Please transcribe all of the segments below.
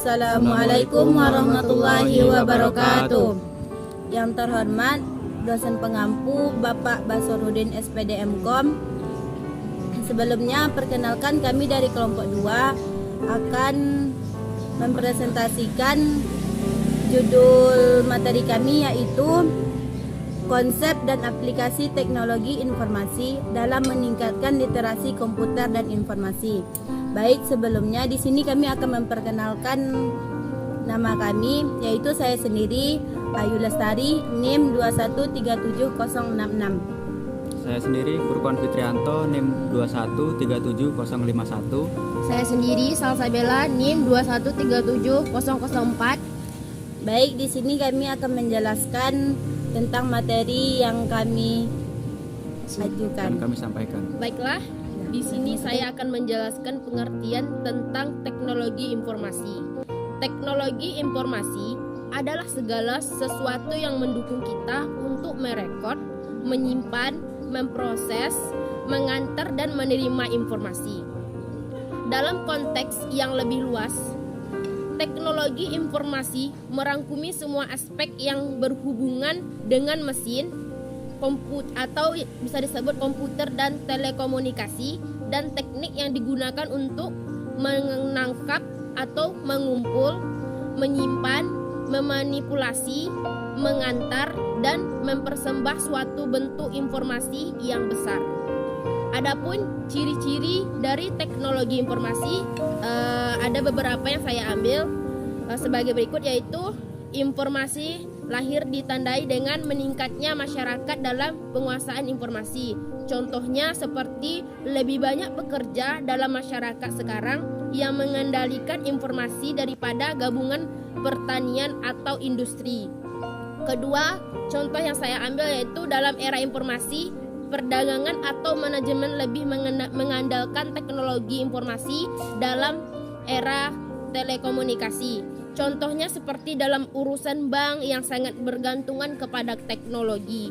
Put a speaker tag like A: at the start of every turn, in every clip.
A: Assalamualaikum warahmatullahi wabarakatuh. Yang terhormat dosen pengampu Bapak Basarudin SPD MKom. Sebelumnya perkenalkan, kami dari kelompok 2 akan mempresentasikan judul materi kami, yaitu konsep dan aplikasi teknologi informasi dalam meningkatkan literasi komputer dan informasi. Baik, sebelumnya di sini kami akan memperkenalkan nama kami, yaitu saya sendiri Ayu Lestari, NIM 2137066.
B: Saya sendiri Furqan Fitrianto, NIM 2137051.
C: Saya sendiri Salsabella, NIM 2137004.
A: Baik, di sini kami akan menjelaskan tentang materi yang kami ajukan.
B: Kami sampaikan.
C: Baiklah, di sini saya akan menjelaskan pengertian tentang teknologi informasi. Teknologi informasi adalah segala sesuatu yang mendukung kita untuk merekod, menyimpan, memproses, mengantar dan menerima informasi. Dalam konteks yang lebih luas, teknologi informasi merangkumi semua aspek yang berhubungan dengan mesin, atau bisa disebut komputer dan telekomunikasi, dan teknik yang digunakan untuk menangkap atau mengumpul, menyimpan, memanipulasi, mengantar, dan mempersembah suatu bentuk informasi yang besar. Adapun ciri-ciri dari teknologi informasi, ada beberapa yang saya ambil sebagai berikut, yaitu informasi lahir ditandai dengan meningkatnya masyarakat dalam penguasaan informasi. Contohnya seperti lebih banyak pekerja dalam masyarakat sekarang yang mengendalikan informasi daripada gabungan pertanian atau industri. Kedua, contoh yang saya ambil yaitu dalam era informasi, perdagangan atau manajemen lebih mengandalkan teknologi informasi dalam era telekomunikasi. Contohnya seperti dalam urusan bank yang sangat bergantungan kepada teknologi,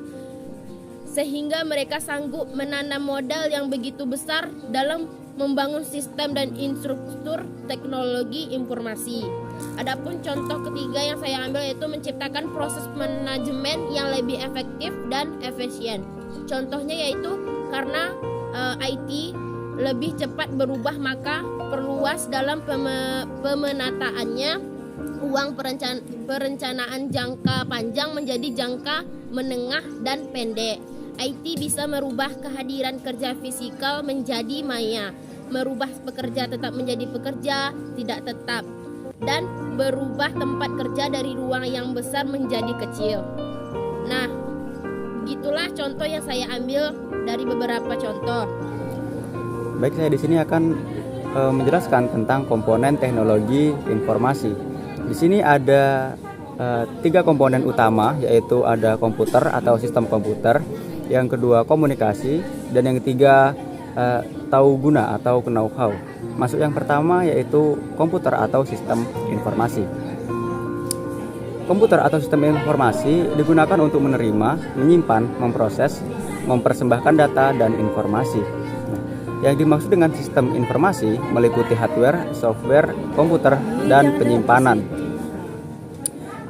C: sehingga mereka sanggup menanam modal yang begitu besar dalam membangun sistem dan infrastruktur teknologi informasi. Adapun contoh ketiga yang saya ambil yaitu menciptakan proses manajemen yang lebih efektif dan efisien. Contohnya yaitu karena IT lebih cepat berubah, maka perluas dalam pemenataannya uang perencanaan jangka panjang menjadi jangka menengah dan pendek. IT bisa merubah kehadiran kerja fisikal menjadi maya, merubah pekerja tetap menjadi pekerja tidak tetap, dan berubah tempat kerja dari ruang yang besar menjadi kecil. Nah, begitulah contoh yang saya ambil dari beberapa contoh.
B: Baik, saya di sini akan menjelaskan tentang komponen teknologi informasi. Di sini ada 3 komponen utama, yaitu ada komputer atau sistem komputer, yang kedua komunikasi, dan yang ketiga tahu guna atau know-how. Masuk yang pertama yaitu komputer atau sistem informasi. Komputer atau sistem informasi digunakan untuk menerima, menyimpan, memproses, mempersembahkan data dan informasi. Yang dimaksud dengan sistem informasi meliputi hardware, software, komputer, dan penyimpanan.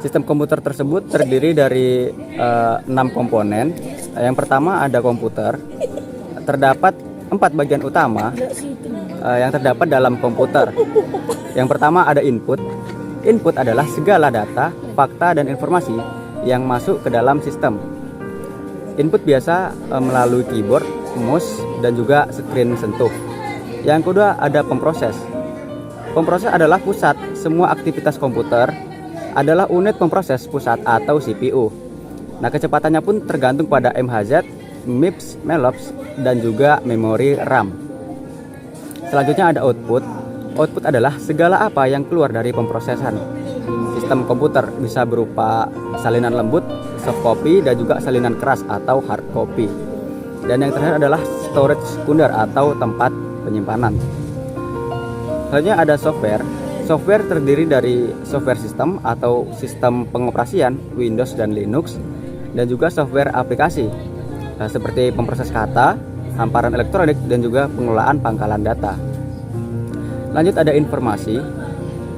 B: Sistem komputer tersebut terdiri dari 6 komponen. Yang pertama ada komputer. Terdapat 4 bagian utama yang terdapat dalam komputer. Yang pertama ada input. Input adalah segala data, fakta, dan informasi yang masuk ke dalam sistem. Input biasa melalui keyboard, mouse, dan juga screen sentuh. Yang kedua ada pemproses. Pemproses adalah pusat semua aktivitas komputer, adalah unit pemproses pusat atau CPU. Nah, kecepatannya pun tergantung pada MHz, MIPS, MELOPS, dan juga memori RAM. Selanjutnya ada output. Output adalah segala apa yang keluar dari pemprosesan. Sistem komputer bisa berupa salinan lembut, soft copy, dan juga salinan keras atau hard copy. Dan yang terakhir adalah storage sekunder atau tempat penyimpanan. Selanjutnya ada software. Software terdiri dari software sistem atau sistem pengoperasian Windows dan Linux, dan juga software aplikasi seperti pemproses kata, hamparan elektronik, dan juga pengelolaan pangkalan data. Lanjut ada informasi.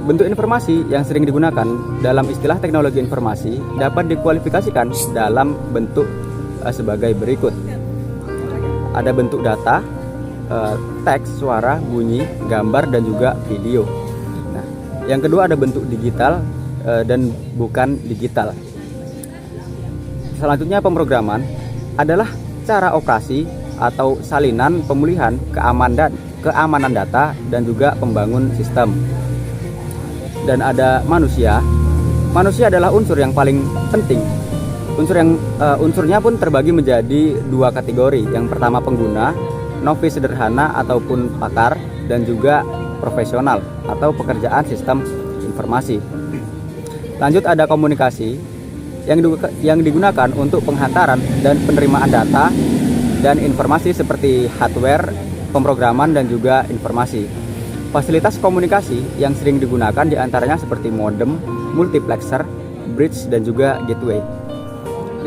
B: Bentuk informasi yang sering digunakan dalam istilah teknologi informasi dapat dikualifikasikan dalam bentuk sebagai berikut. Ada bentuk data, teks, suara, bunyi, gambar, dan juga video. Nah, yang kedua ada bentuk digital dan bukan digital. Selanjutnya pemrograman adalah cara operasi atau salinan pemulihan keamanan data dan juga pembangun sistem. Dan ada manusia. Manusia adalah unsur yang paling penting. Unsurnya pun terbagi menjadi dua kategori. Yang pertama pengguna, novice sederhana ataupun pakar, dan juga profesional atau pekerjaan sistem informasi. Lanjut ada komunikasi yang digunakan untuk penghantaran dan penerimaan data dan informasi seperti hardware, pemrograman, dan juga informasi. Fasilitas komunikasi yang sering digunakan diantaranya seperti modem, multiplexer, bridge, dan juga gateway.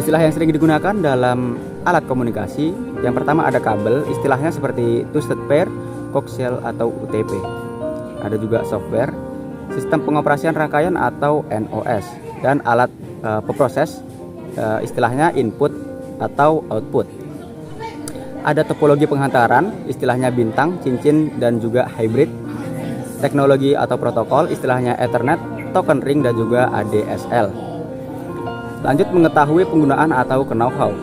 B: Istilah yang sering digunakan dalam alat komunikasi, yang pertama ada kabel, istilahnya seperti twisted pair, coaxial, atau UTP. Ada juga software, sistem pengoperasian rangkaian atau NOS, dan alat peproses, istilahnya input atau output. Ada topologi penghantaran, istilahnya bintang, cincin, dan juga hybrid. Teknologi atau protokol, istilahnya Ethernet, token ring, dan juga ADSL. Lanjut mengetahui penggunaan atau know-how.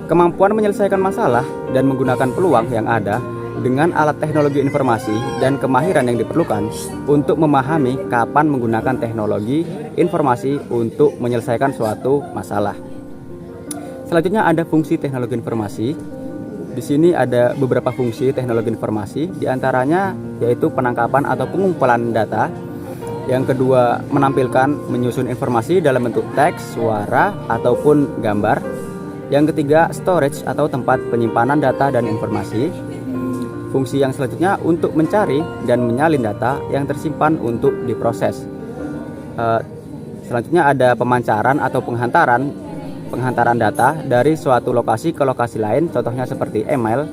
B: Kemampuan menyelesaikan masalah dan menggunakan peluang yang ada dengan alat teknologi informasi dan kemahiran yang diperlukan untuk memahami kapan menggunakan teknologi informasi untuk menyelesaikan suatu masalah. Selanjutnya ada fungsi teknologi informasi. Di sini ada beberapa fungsi teknologi informasi, diantaranya yaitu penangkapan atau pengumpulan data. Yang kedua, menampilkan, menyusun informasi dalam bentuk teks, suara, ataupun gambar. Yang ketiga, storage atau tempat penyimpanan data dan informasi. Fungsi yang selanjutnya untuk mencari dan menyalin data yang tersimpan untuk diproses. Selanjutnya ada pemancaran atau penghantaran data dari suatu lokasi ke lokasi lain, contohnya seperti email.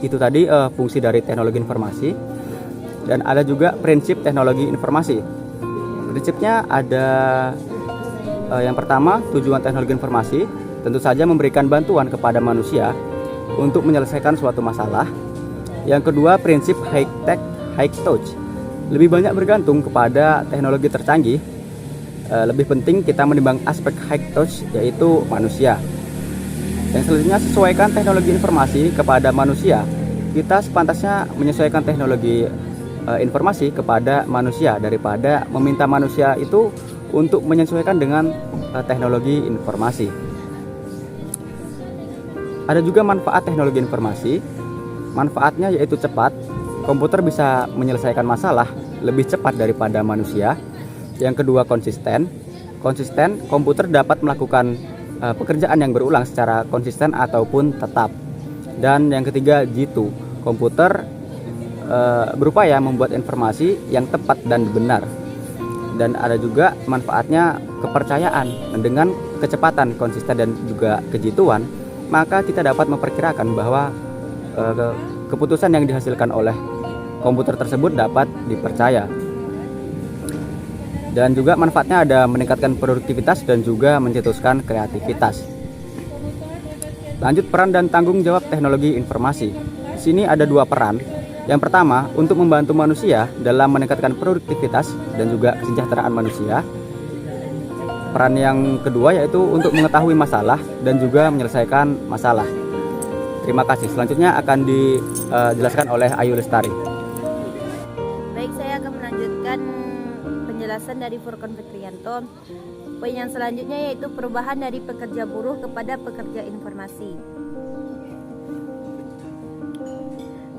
B: Itu tadi fungsi dari teknologi informasi. Dan ada juga prinsip teknologi informasi. Prinsipnya ada yang pertama, tujuan teknologi informasi tentu saja memberikan bantuan kepada manusia untuk menyelesaikan suatu masalah. Yang kedua, prinsip high tech, high touch. Lebih banyak bergantung kepada teknologi tercanggih. Lebih penting kita menimbang aspek high touch, yaitu manusia. Yang selanjutnya, sesuaikan teknologi informasi kepada manusia. Kita sepantasnya menyesuaikan teknologi informasi kepada manusia daripada meminta manusia itu untuk menyesuaikan dengan teknologi informasi. Ada juga manfaat teknologi informasi. Manfaatnya yaitu cepat. Komputer bisa menyelesaikan masalah lebih cepat daripada manusia. Yang kedua, konsisten. Komputer dapat melakukan pekerjaan yang berulang secara konsisten ataupun tetap. Dan yang ketiga, jitu. Komputer berupaya membuat informasi yang tepat dan benar. Dan ada juga manfaatnya kepercayaan. Dengan kecepatan, konsisten, dan juga kejituan, maka kita dapat memperkirakan bahwa keputusan yang dihasilkan oleh komputer tersebut dapat dipercaya. Dan juga manfaatnya ada meningkatkan produktivitas dan juga mencetuskan kreativitas. Lanjut, peran dan tanggung jawab teknologi informasi. Di sini ada dua peran. Yang pertama, untuk membantu manusia dalam meningkatkan produktivitas dan juga kesejahteraan manusia. Peran yang kedua yaitu untuk mengetahui masalah dan juga menyelesaikan masalah. Terima kasih. Selanjutnya akan dijelaskan oleh Ayu Lestari.
A: Baik, saya akan melanjutkan penjelasan dari Furqan Fitrianto. Poin yang selanjutnya yaitu perubahan dari pekerja buruh kepada pekerja informasi.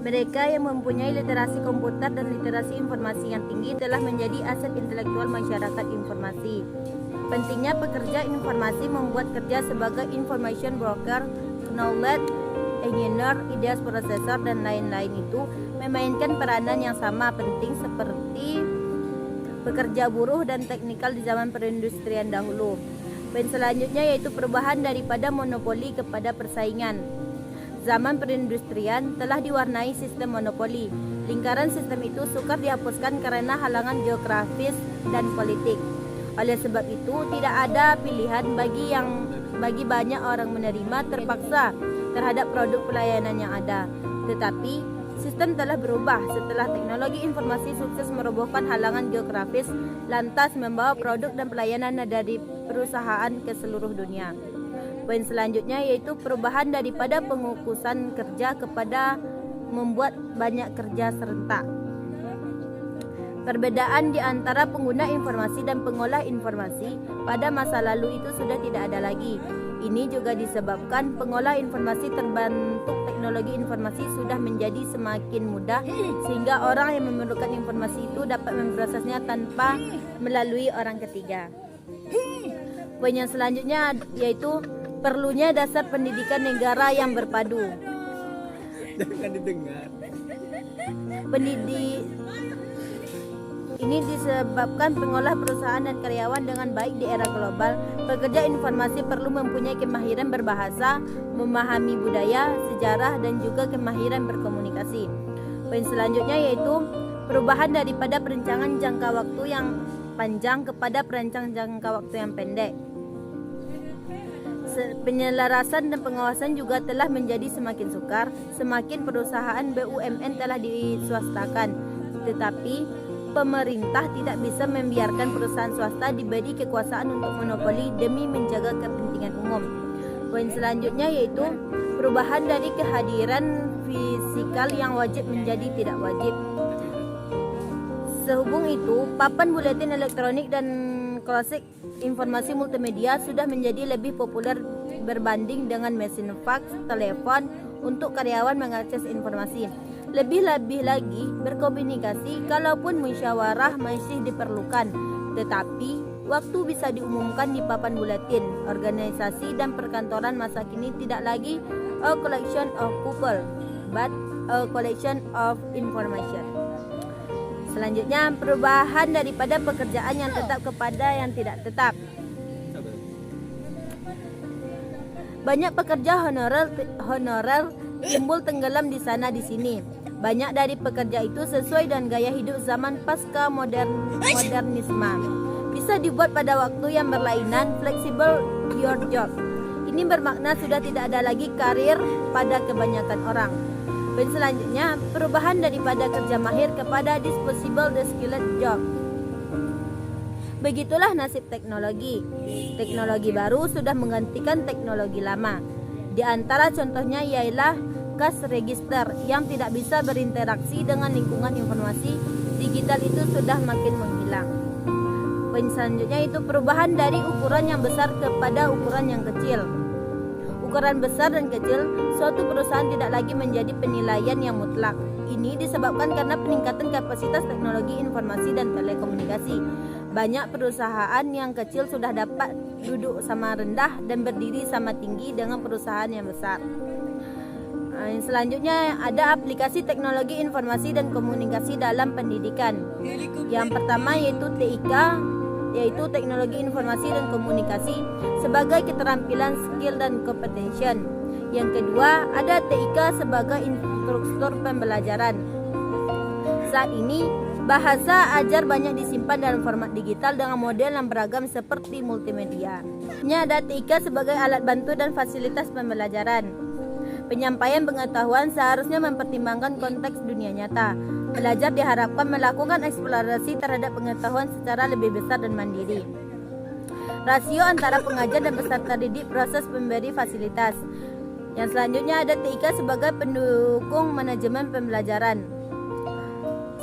A: Mereka yang mempunyai literasi komputer dan literasi informasi yang tinggi telah menjadi aset intelektual masyarakat informasi. Pentingnya pekerja informasi membuat kerja sebagai information broker, knowledge engineer, ideas processor, dan lain-lain itu memainkan peranan yang sama penting seperti pekerja buruh dan teknikal di zaman perindustrian dahulu. Poin selanjutnya yaitu perubahan daripada monopoli kepada persaingan. zaman perindustrian telah diwarnai sistem monopoli. Lingkaran sistem itu sukar dihapuskan karena halangan geografis dan politik. Oleh sebab itu, tidak ada pilihan bagi banyak orang menerima terpaksa terhadap produk pelayanan yang ada. Tetapi, sistem telah berubah setelah teknologi informasi sukses merobohkan halangan geografis, lantas membawa produk dan pelayanan dari perusahaan ke seluruh dunia. Poin selanjutnya yaitu perubahan daripada pengukusan kerja kepada membuat banyak kerja serentak. Perbedaan di antara pengguna informasi dan pengolah informasi pada masa lalu itu sudah tidak ada lagi. Ini juga disebabkan pengolah informasi terbentuk teknologi informasi sudah menjadi semakin mudah sehingga orang yang memerlukan informasi itu dapat memprosesnya tanpa melalui orang ketiga. Poin yang selanjutnya yaitu perlunya dasar pendidikan negara yang berpadu.
B: Jangan didengar.
A: Ini disebabkan pengolah perusahaan dan karyawan dengan baik di era global. Pekerja informasi perlu mempunyai kemahiran berbahasa, memahami budaya, sejarah, dan juga kemahiran berkomunikasi. Poin selanjutnya yaitu perubahan daripada perencanaan jangka waktu yang panjang kepada perencanaan jangka waktu yang pendek. Penyelarasan dan pengawasan juga telah menjadi semakin sukar. Semakin perusahaan BUMN telah diswastakan, tetapi pemerintah tidak bisa membiarkan perusahaan swasta diberi kekuasaan untuk monopoli demi menjaga kepentingan umum. Poin selanjutnya yaitu perubahan dari kehadiran fisikal yang wajib menjadi tidak wajib. Sehubung itu, papan buletin elektronik dan klasik informasi multimedia sudah menjadi lebih populer berbanding dengan mesin fax, telepon untuk karyawan mengakses informasi. Lebih-lebih lagi, berkomunikasi kalaupun musyawarah masih diperlukan, tetapi waktu bisa diumumkan di papan buletin. Organisasi dan perkantoran masa kini tidak lagi a collection of people, but a collection of information. Selanjutnya, perubahan daripada pekerjaan yang tetap kepada yang tidak tetap. Banyak pekerja honorer timbul tenggelam di sana di sini. Banyak dari pekerja itu sesuai dengan gaya hidup zaman pasca modernisme. Bisa dibuat pada waktu yang berlainan, flexible your job. Ini bermakna sudah tidak ada lagi karir pada kebanyakan orang. Dan selanjutnya, perubahan daripada kerja mahir kepada disposable the skilled job. Begitulah nasib teknologi. Teknologi baru sudah menggantikan teknologi lama. Di antara contohnya ialah cash register yang tidak bisa berinteraksi dengan lingkungan informasi digital itu sudah makin menghilang. Poin selanjutnya itu perubahan dari ukuran yang besar kepada ukuran yang kecil. Ukuran besar dan kecil, suatu perusahaan tidak lagi menjadi penilaian yang mutlak. Ini disebabkan karena peningkatan kapasitas teknologi informasi dan telekomunikasi. Banyak perusahaan yang kecil sudah dapat duduk sama rendah dan berdiri sama tinggi dengan perusahaan yang besar. Selanjutnya ada aplikasi teknologi informasi dan komunikasi dalam pendidikan. Yang pertama yaitu TIK, yaitu teknologi informasi dan komunikasi sebagai keterampilan, skill dan competention. Yang kedua ada TIK sebagai instruktur pembelajaran. Saat ini bahasa ajar banyak disimpan dalam format digital dengan model yang beragam seperti multimedia. Ini ada TIK sebagai alat bantu dan fasilitas pembelajaran. Penyampaian pengetahuan seharusnya mempertimbangkan konteks dunia nyata. Pelajar diharapkan melakukan eksplorasi terhadap pengetahuan secara lebih besar dan mandiri. Rasio antara pengajar dan peserta didik proses pemberi fasilitas. Yang selanjutnya ada TIK sebagai pendukung manajemen pembelajaran.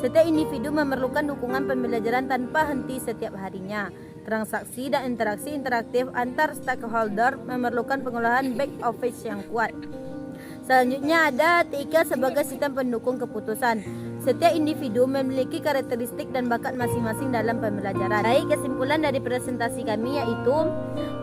A: Setiap individu memerlukan dukungan pembelajaran tanpa henti setiap harinya. Transaksi dan interaksi interaktif antar stakeholder memerlukan pengolahan back office yang kuat. Selanjutnya ada TIK sebagai sistem pendukung keputusan. Setiap individu memiliki karakteristik dan bakat masing-masing dalam pembelajaran. Baik, kesimpulan dari presentasi kami yaitu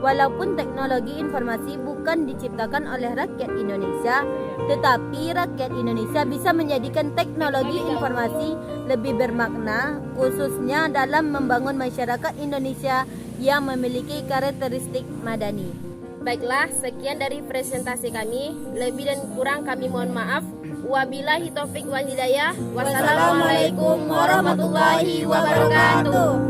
A: walaupun teknologi informasi bukan diciptakan oleh rakyat Indonesia, tetapi rakyat Indonesia bisa menjadikan teknologi informasi lebih bermakna, khususnya dalam membangun masyarakat Indonesia yang memiliki karakteristik madani.
C: Baiklah, sekian dari presentasi kami. Lebih dan kurang kami mohon maaf. Wabillahi taufik wal hidayah. Wassalamualaikum warahmatullahi wabarakatuh.